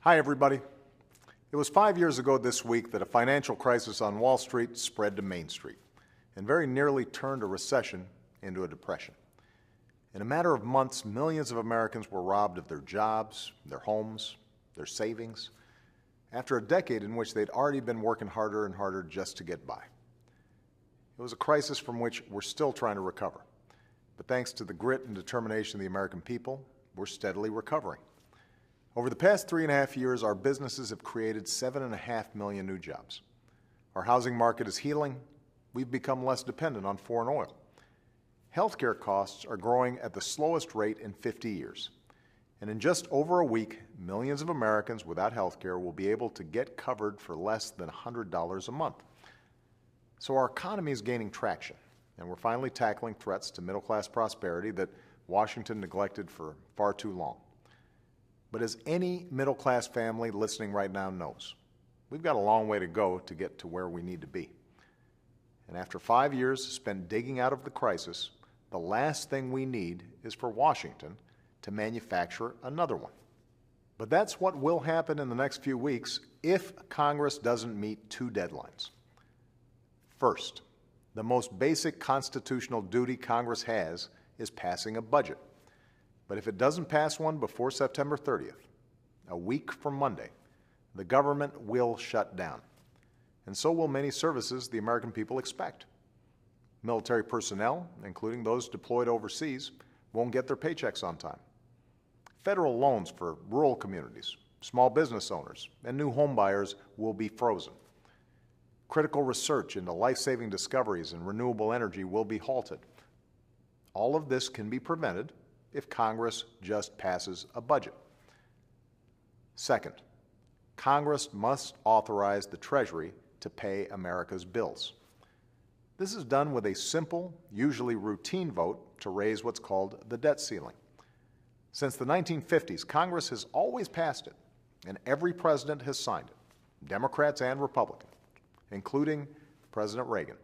Hi, everybody. It was 5 years ago this week that a financial crisis on Wall Street spread to Main Street and very nearly turned a recession into a depression. In a matter of months, millions of Americans were robbed of their jobs, their homes, their savings, after a decade in which they'd already been working harder and harder just to get by. It was a crisis from which we're still trying to recover. But thanks to the grit and determination of the American people, we're steadily recovering. Over the past 3.5 years, our businesses have created 7.5 million new jobs. Our housing market is healing. We've become less dependent on foreign oil. Healthcare costs are growing at the slowest rate in 50 years. And in just over a week, millions of Americans without healthcare will be able to get covered for less than $100 a month. So our economy is gaining traction, and we're finally tackling threats to middle-class prosperity that Washington neglected for far too long. But as any middle-class family listening right now knows, we've got a long way to go to get to where we need to be. And after 5 years spent digging out of the crisis, the last thing we need is for Washington to manufacture another one. But that's what will happen in the next few weeks if Congress doesn't meet two deadlines. First, the most basic constitutional duty Congress has is passing a budget. But if it doesn't pass one before September 30th, a week from Monday, the government will shut down. And so will many services the American people expect. Military personnel, including those deployed overseas, won't get their paychecks on time. Federal loans for rural communities, small business owners, and new home buyers will be frozen. Critical research into life-saving discoveries in renewable energy will be halted. All of this can be prevented if Congress just passes a budget. Second, Congress must authorize the Treasury to pay America's bills. This is done with a simple, usually routine vote to raise what's called the debt ceiling. Since the 1950s, Congress has always passed it, and every president has signed it, Democrats and Republicans, including President Reagan.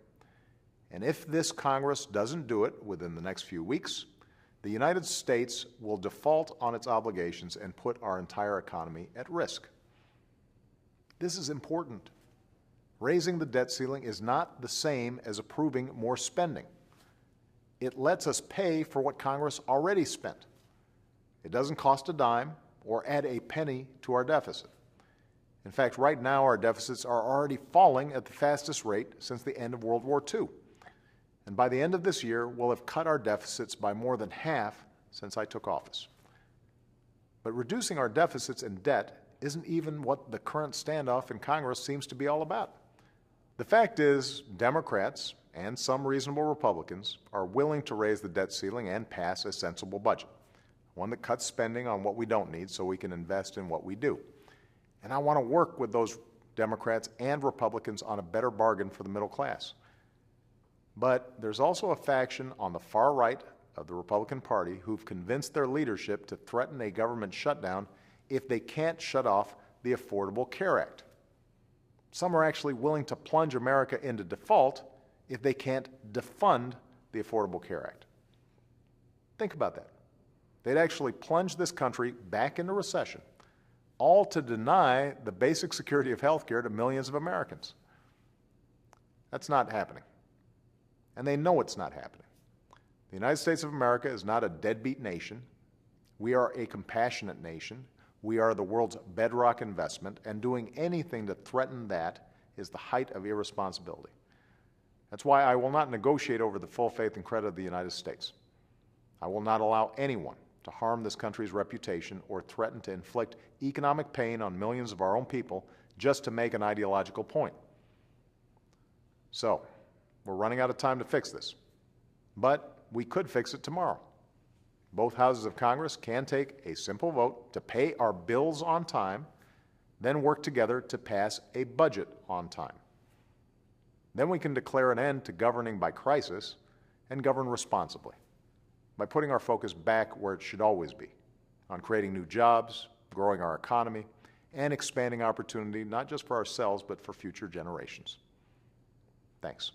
And if this Congress doesn't do it within the next few weeks, the United States will default on its obligations and put our entire economy at risk. This is important. Raising the debt ceiling is not the same as approving more spending. It lets us pay for what Congress already spent. It doesn't cost a dime or add a penny to our deficit. In fact, right now our deficits are already falling at the fastest rate since the end of World War II. And by the end of this year, we'll have cut our deficits by more than half since I took office. But reducing our deficits and debt isn't even what the current standoff in Congress seems to be all about. The fact is, Democrats and some reasonable Republicans are willing to raise the debt ceiling and pass a sensible budget, one that cuts spending on what we don't need so we can invest in what we do. And I want to work with those Democrats and Republicans on a better bargain for the middle class. But there's also a faction on the far right of the Republican Party who've convinced their leadership to threaten a government shutdown if they can't shut off the Affordable Care Act. Some are actually willing to plunge America into default if they can't defund the Affordable Care Act. Think about that. They'd actually plunge this country back into recession, all to deny the basic security of health care to millions of Americans. That's not happening. And they know it's not happening. The United States of America is not a deadbeat nation. We are a compassionate nation. We are the world's bedrock investment, and doing anything to threaten that is the height of irresponsibility. That's why I will not negotiate over the full faith and credit of the United States. I will not allow anyone to harm this country's reputation or threaten to inflict economic pain on millions of our own people just to make an ideological point. So, we're running out of time to fix this, but we could fix it tomorrow. Both houses of Congress can take a simple vote to pay our bills on time, then work together to pass a budget on time. Then we can declare an end to governing by crisis and govern responsibly by putting our focus back where it should always be, on creating new jobs, growing our economy, and expanding opportunity not just for ourselves but for future generations. Thanks.